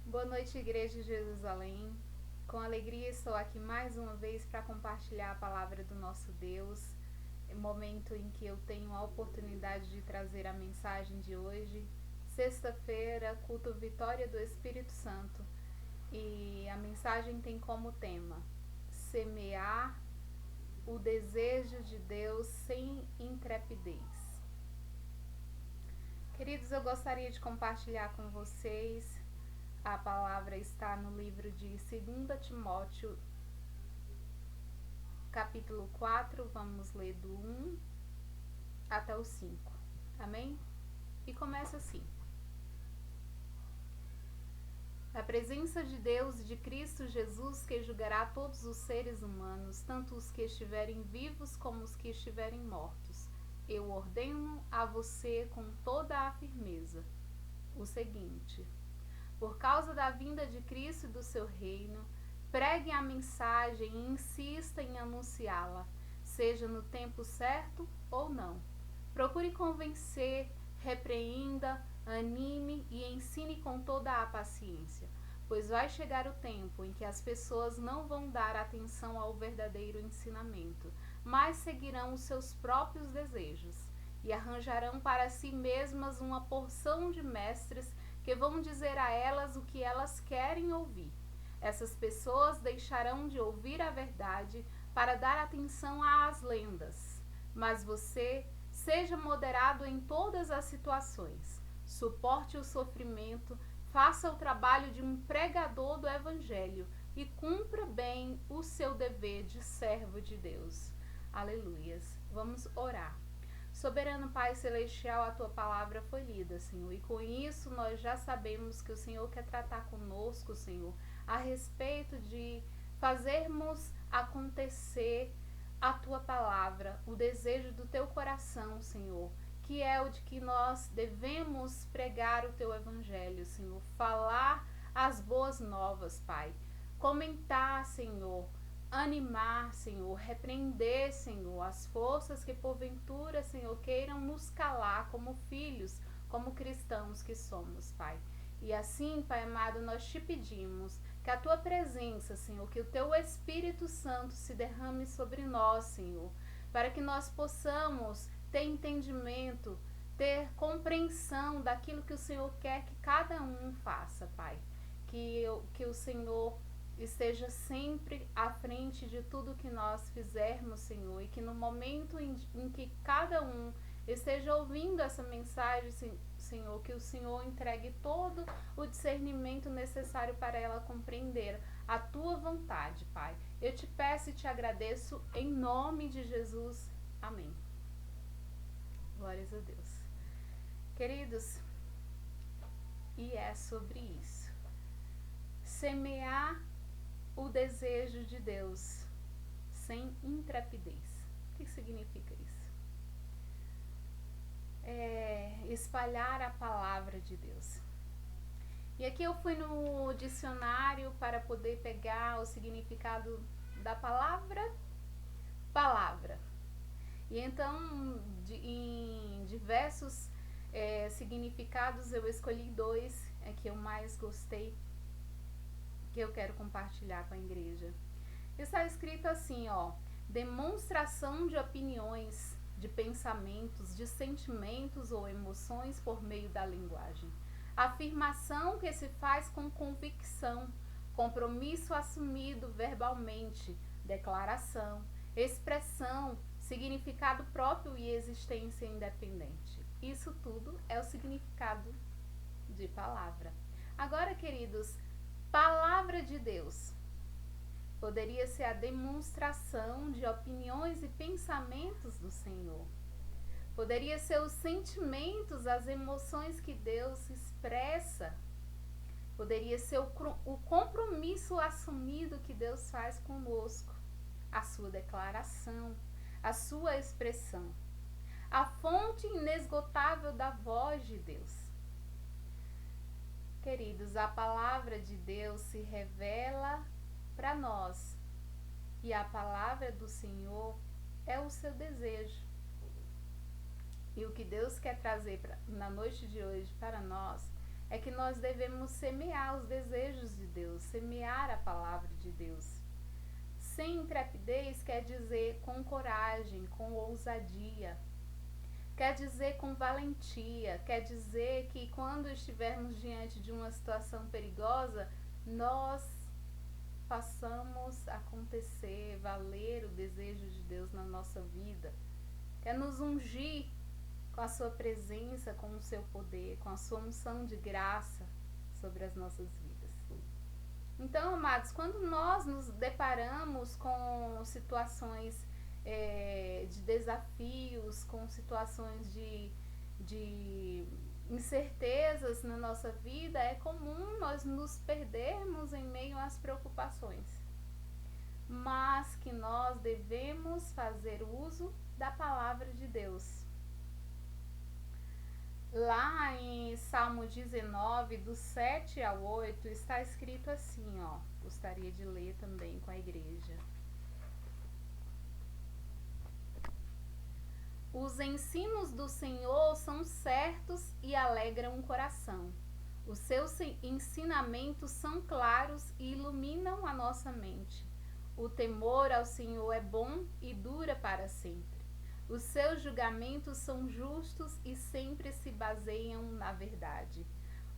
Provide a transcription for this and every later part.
Boa noite, Igreja de Jerusalém. Com alegria estou aqui mais uma vez para compartilhar a palavra do nosso Deus. É um momento em que eu tenho a oportunidade de trazer a mensagem de hoje. Sexta-feira, culto Vitória do Espírito Santo. E a mensagem tem como tema: semear o desejo de Deus sem intrepidez. Queridos, eu gostaria de compartilhar com vocês. A palavra está no livro de 2 Timóteo, capítulo 4, vamos ler do 1 até o 5. Amém? E começa assim: A presença de Deus e de Cristo Jesus, que julgará todos os seres humanos, tanto os que estiverem vivos como os que estiverem mortos. Eu ordeno a você com toda a firmeza o seguinte: por causa da vinda de Cristo e do seu reino, pregue a mensagem e insista em anunciá-la, seja no tempo certo ou não. Procure convencer, repreenda, anime e ensine com toda a paciência, pois vai chegar o tempo em que as pessoas não vão dar atenção ao verdadeiro ensinamento, mas seguirão os seus próprios desejos e arranjarão para si mesmas uma porção de mestres que vão dizer a elas o que elas querem ouvir. Essas pessoas deixarão de ouvir a verdade para dar atenção às lendas. Mas você seja moderado em todas as situações. Suporte o sofrimento, faça o trabalho de um pregador do Evangelho e cumpra bem o seu dever de servo de Deus. Aleluias. Vamos orar. Soberano Pai Celestial, a Tua palavra foi lida, Senhor, e com isso nós já sabemos que o Senhor quer tratar conosco, Senhor, a respeito de fazermos acontecer a Tua palavra, o desejo do Teu coração, Senhor, que é o de que nós devemos pregar o Teu Evangelho, Senhor, falar as boas novas, Pai, comentar, Senhor, animar, Senhor, repreender, Senhor, as forças que porventura, Senhor, queiram nos calar como filhos, como cristãos que somos, Pai. E assim, Pai amado, nós te pedimos que a Tua presença, Senhor, que o Teu Espírito Santo se derrame sobre nós, Senhor, para que nós possamos ter entendimento, ter compreensão daquilo que o Senhor quer que cada um faça, Pai. Que o Senhor esteja sempre à frente de tudo que nós fizermos, Senhor, e que no momento em que cada um esteja ouvindo essa mensagem, Senhor, que o Senhor entregue todo o discernimento necessário para ela compreender a Tua vontade, Pai. Eu te peço e te agradeço em nome de Jesus. Amém. Glórias a Deus. Queridos, e é sobre isso. Semear o desejo de Deus sem intrepidez. O que significa isso? É espalhar a palavra de Deus. E aqui eu fui no dicionário para poder pegar o significado da palavra E então, em diversos significados, eu escolhi dois que eu mais gostei, que eu quero compartilhar com a igreja. Está escrito assim, ó: demonstração de opiniões, de pensamentos, de sentimentos ou emoções por meio da linguagem. Afirmação que se faz com convicção, compromisso assumido verbalmente, declaração, expressão, significado próprio e existência independente. Isso tudo é o significado de palavra. Agora, queridos, palavra de Deus poderia ser a demonstração de opiniões e pensamentos do Senhor. Poderia ser os sentimentos, as emoções que Deus expressa. Poderia ser o compromisso assumido que Deus faz conosco. A sua declaração, a sua expressão. A fonte inesgotável da voz de Deus. Queridos, a palavra de Deus se revela para nós, e a palavra do Senhor é o seu desejo. E o que Deus quer trazer na noite de hoje para nós é que nós devemos semear os desejos de Deus, semear a palavra de Deus. Sem intrepidez quer dizer com coragem, com ousadia, quer dizer com valentia, quer dizer que quando estivermos diante de uma situação perigosa, nós façamos acontecer, valer o desejo de Deus na nossa vida. Quer nos ungir com a sua presença, com o seu poder, com a sua unção de graça sobre as nossas vidas. Então, amados, quando nós nos deparamos com situações de desafios, com situações de incertezas na nossa vida, é comum nós nos perdermos em meio às preocupações, mas que nós devemos fazer uso da palavra de Deus. Lá em Salmo 19, do 7 ao 8, está escrito assim, ó. Gostaria de ler também com a igreja. Os ensinos do Senhor são certos e alegram o coração. Os seus ensinamentos são claros e iluminam a nossa mente. O temor ao Senhor é bom e dura para sempre. Os seus julgamentos são justos e sempre se baseiam na verdade.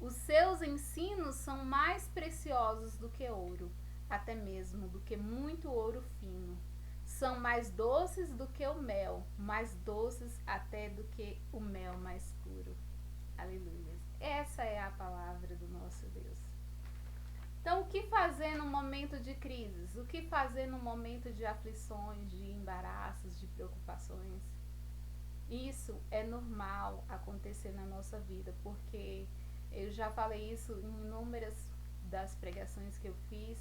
Os seus ensinos são mais preciosos do que ouro, até mesmo do que muito ouro fino. São mais doces do que o mel, mais doces até do que o mel mais puro. Aleluia. Essa é a palavra do nosso Deus. Então, o que fazer no momento de crises? O que fazer no momento de aflições, de embaraços, de preocupações? Isso é normal acontecer na nossa vida, porque eu já falei isso em inúmeras das pregações que eu fiz,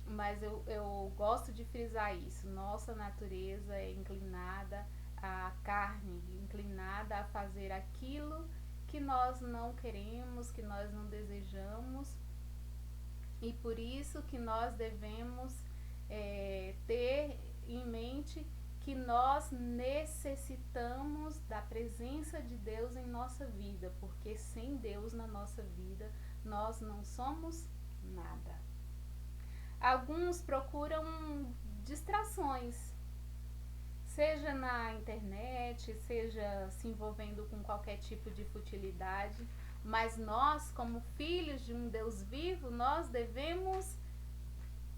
mas eu gosto de frisar isso. Nossa natureza é inclinada à carne, inclinada a fazer aquilo que nós não queremos, que nós não desejamos. E por isso que nós devemos ter em mente que nós necessitamos da presença de Deus em nossa vida, porque sem Deus na nossa vida nós não somos nada. Alguns procuram distrações, seja na internet, seja se envolvendo com qualquer tipo de futilidade, mas nós, como filhos de um Deus vivo, nós devemos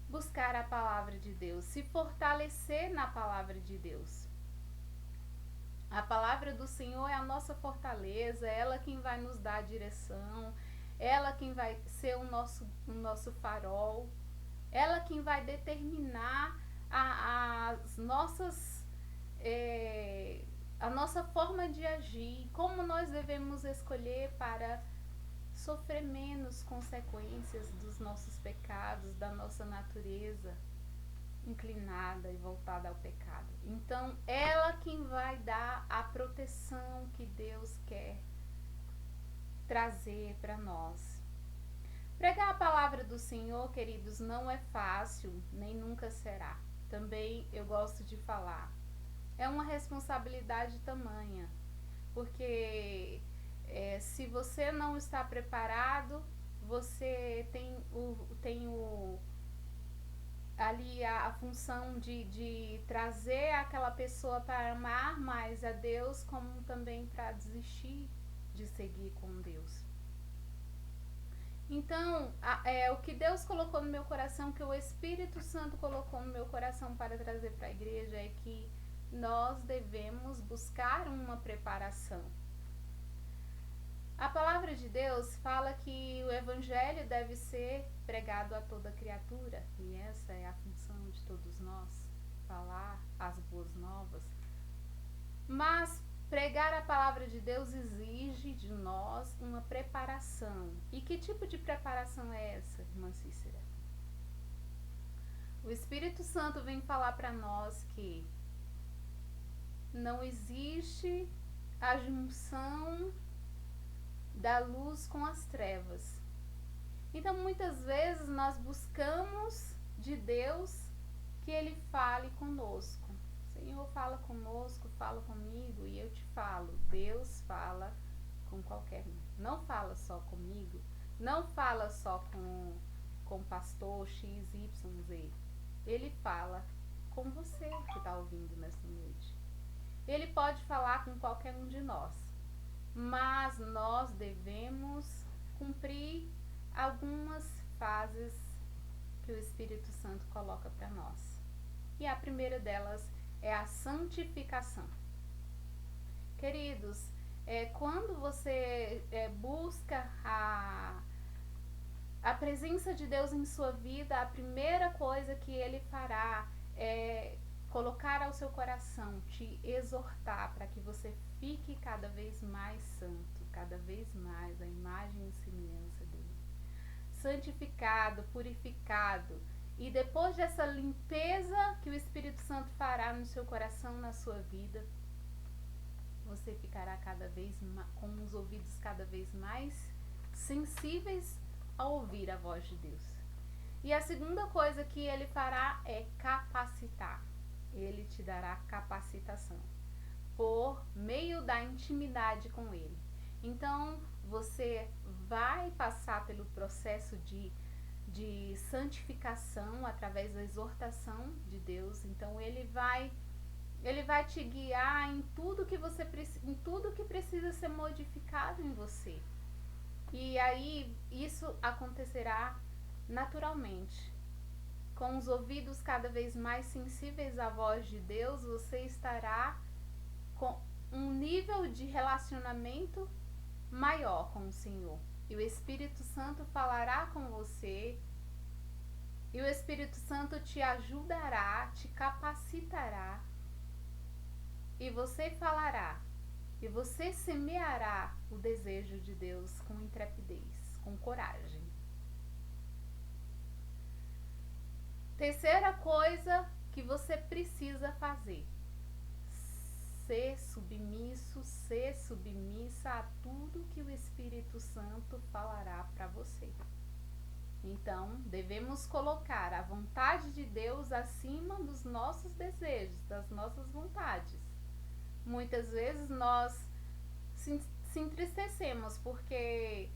buscar a palavra de Deus, se fortalecer na palavra de Deus. A palavra do Senhor é a nossa fortaleza, ela quem vai nos dar a direção, ela quem vai ser o nosso farol, ela quem vai determinar as nossas a nossa forma de agir, como nós devemos escolher para sofrer menos consequências dos nossos pecados, da nossa natureza inclinada e voltada ao pecado. Então, ela quem vai dar a proteção que Deus quer trazer para nós. Pregar a palavra do Senhor, queridos, não é fácil, nem nunca será. Também eu gosto de falar. É uma responsabilidade tamanha, porque se você não está preparado, você tem ali a função de trazer aquela pessoa para amar mais a Deus, como também para desistir de seguir com Deus. Então, o que Deus colocou no meu coração, que o Espírito Santo colocou no meu coração para trazer para a igreja, é que nós devemos buscar uma preparação. A palavra de Deus fala que o evangelho deve ser pregado a toda criatura, e essa é a função de todos nós, falar as boas novas. Mas pregar a palavra de Deus exige de nós uma preparação. E que tipo de preparação é essa, irmã Cícera? O Espírito Santo vem falar para nós que não existe a junção da luz com as trevas. Então, muitas vezes nós buscamos de Deus que Ele fale conosco. Senhor, fala conosco, fala comigo, e eu te falo. Deus fala com qualquer um. Não fala só comigo, não fala só com o pastor X, Y, Z. Ele fala com você que está ouvindo nessa noite. Ele pode falar com qualquer um de nós, mas nós devemos cumprir algumas fases que o Espírito Santo coloca para nós. E a primeira delas é a santificação. Queridos, quando você busca a presença de Deus em sua vida, a primeira coisa que Ele fará é colocar ao seu coração, te exortar para que você fique cada vez mais santo, cada vez mais a imagem e semelhança dele. Santificado, purificado. E depois dessa limpeza que o Espírito Santo fará no seu coração, na sua vida, você ficará cada vez com os ouvidos cada vez mais sensíveis a ouvir a voz de Deus. E a segunda coisa que ele fará é capacitar. Ele te dará capacitação por meio da intimidade com ele. Então, você vai passar pelo processo de santificação através da exortação de Deus. Então, ele vai te guiar em tudo que precisa ser modificado em você. E aí, isso acontecerá naturalmente. Com os ouvidos cada vez mais sensíveis à voz de Deus, você estará com um nível de relacionamento maior com o Senhor. E o Espírito Santo falará com você, e o Espírito Santo te ajudará, te capacitará, e você falará, e você semeará o desejo de Deus com intrepidez, com coragem. Terceira coisa que você precisa fazer: ser submisso, ser submissa a tudo que o Espírito Santo falará para você. Então, devemos colocar a vontade de Deus acima dos nossos desejos, das nossas vontades. Muitas vezes nós se entristecemos porque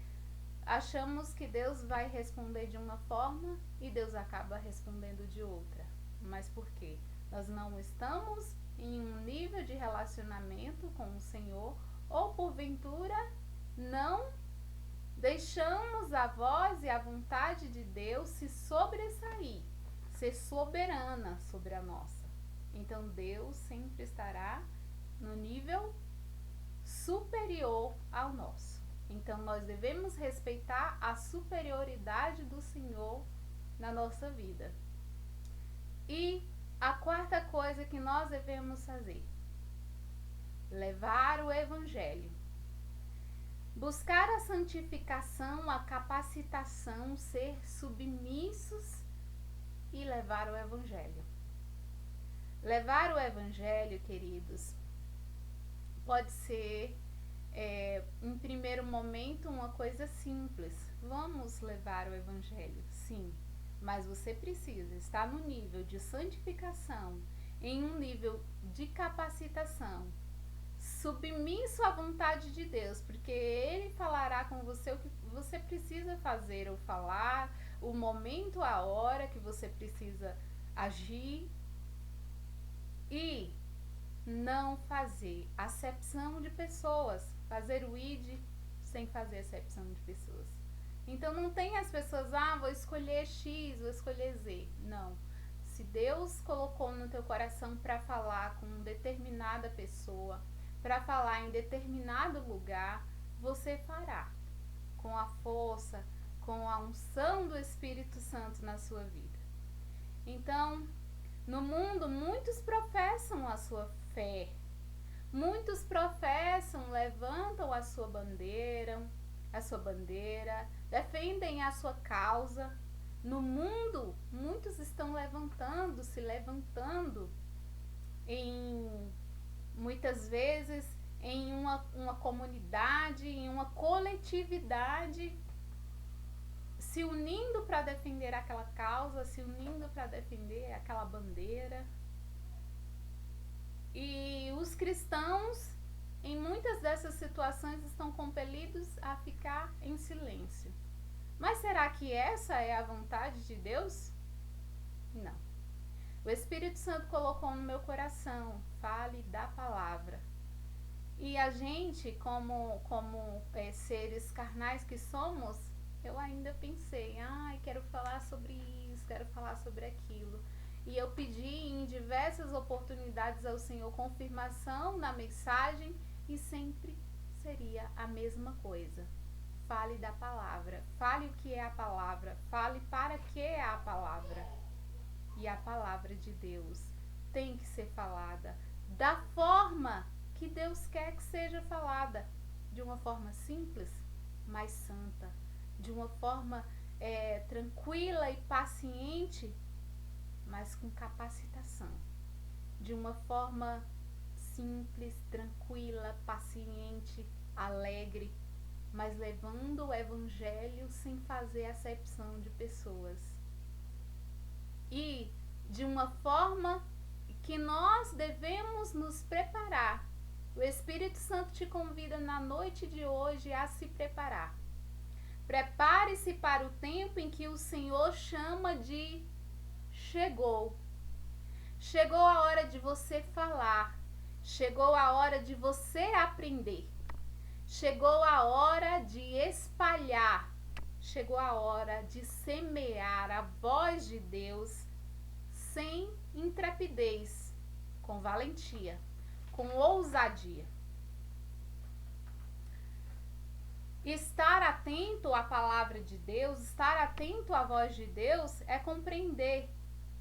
achamos que Deus vai responder de uma forma e Deus acaba respondendo de outra. Mas por quê? Nós não estamos em um nível de relacionamento com o Senhor, ou porventura não deixamos a voz e a vontade de Deus se sobressair, ser soberana sobre a nossa. Então Deus sempre estará no nível superior ao nosso. Então, nós devemos respeitar a superioridade do Senhor na nossa vida. E a quarta coisa que nós devemos fazer: levar o Evangelho. Buscar a santificação, a capacitação, ser submissos e levar o Evangelho. Levar o Evangelho, queridos, pode ser em primeiro momento uma coisa simples. Vamos levar o Evangelho, sim, mas você precisa estar no nível de santificação, em um nível de capacitação, submisso à vontade de Deus, porque Ele falará com você o que você precisa fazer ou falar, o momento, a hora que você precisa agir, e não fazer acepção de pessoas, fazer o id sem fazer acepção de pessoas. Então não tem as pessoas, vou escolher X, vou escolher Z. Não. Se Deus colocou no teu coração para falar com determinada pessoa, para falar em determinado lugar, você fará com a força, com a unção do Espírito Santo na sua vida. Então, no mundo, muitos professam a sua fé. Muitos professam, levantam a sua bandeira, defendem a sua causa. No mundo, muitos estão se levantando muitas vezes em uma comunidade, em uma coletividade, se unindo para defender aquela causa, se unindo para defender aquela bandeira. E os cristãos em muitas dessas situações estão compelidos a ficar em silêncio. Mas será que essa é a vontade de Deus? Não. O Espírito Santo colocou no meu coração, fale da palavra. E a gente, como seres carnais que somos, eu ainda pensei, quero falar sobre isso, quero falar sobre aquilo. E eu pedi em diversas oportunidades ao Senhor confirmação na mensagem e sempre seria a mesma coisa. Fale da palavra, fale o que é a palavra, fale para que é a palavra. E a palavra de Deus tem que ser falada da forma que Deus quer que seja falada, de uma forma simples, mas santa, de uma forma tranquila e paciente, mas com capacitação, de uma forma simples, tranquila, paciente, alegre, mas levando o evangelho sem fazer acepção de pessoas. E de uma forma que nós devemos nos preparar. O Espírito Santo te convida na noite de hoje a se preparar. Prepare-se para o tempo em que o Senhor chama de chegou. Chegou a hora de você falar. Chegou a hora de você aprender. Chegou a hora de espalhar. Chegou a hora de semear a voz de Deus sem intrepidez, com valentia, com ousadia. Estar atento à palavra de Deus, estar atento à voz de Deus, é compreender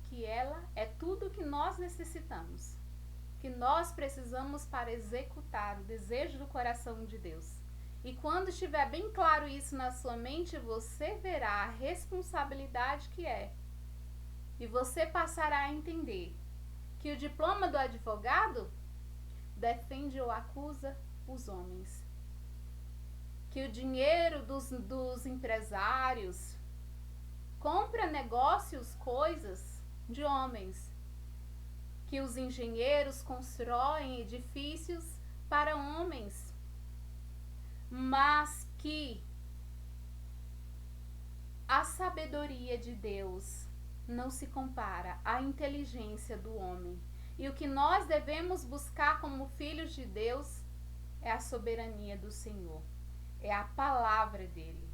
que ela é tudo que nós necessitamos, que nós precisamos para executar o desejo do coração de Deus. E quando estiver bem claro isso na sua mente, você verá a responsabilidade que é. E você passará a entender que o diploma do advogado defende ou acusa os homens. Que o dinheiro dos empresários compra negócios, coisas de homens. Que os engenheiros constroem edifícios para homens. Mas que a sabedoria de Deus não se compara à inteligência do homem. E o que nós devemos buscar como filhos de Deus é a soberania do Senhor. É a palavra dele.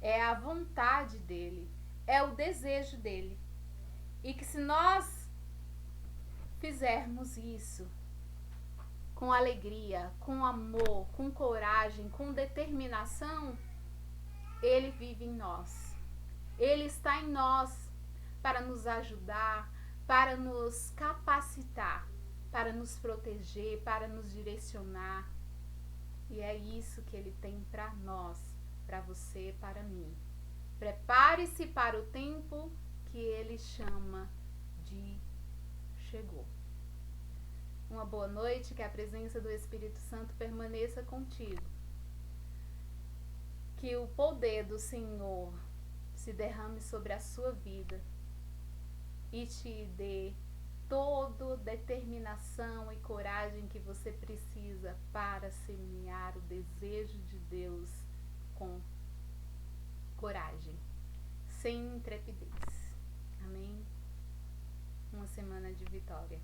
É a vontade dele. É o desejo dele. E que se nós fizermos isso com alegria, com amor, com coragem, com determinação, ele vive em nós. Ele está em nós para nos ajudar, para nos capacitar, para nos proteger, para nos direcionar. E é isso que ele tem para nós, para você, para mim. Prepare-se para o tempo que ele chama de chegou. Uma boa noite, que a presença do Espírito Santo permaneça contigo. Que o poder do Senhor se derrame sobre a sua vida e te dê toda determinação e coragem que você precisa para semear o desejo de Deus com coragem, sem intrepidez. Amém? Uma semana de vitória.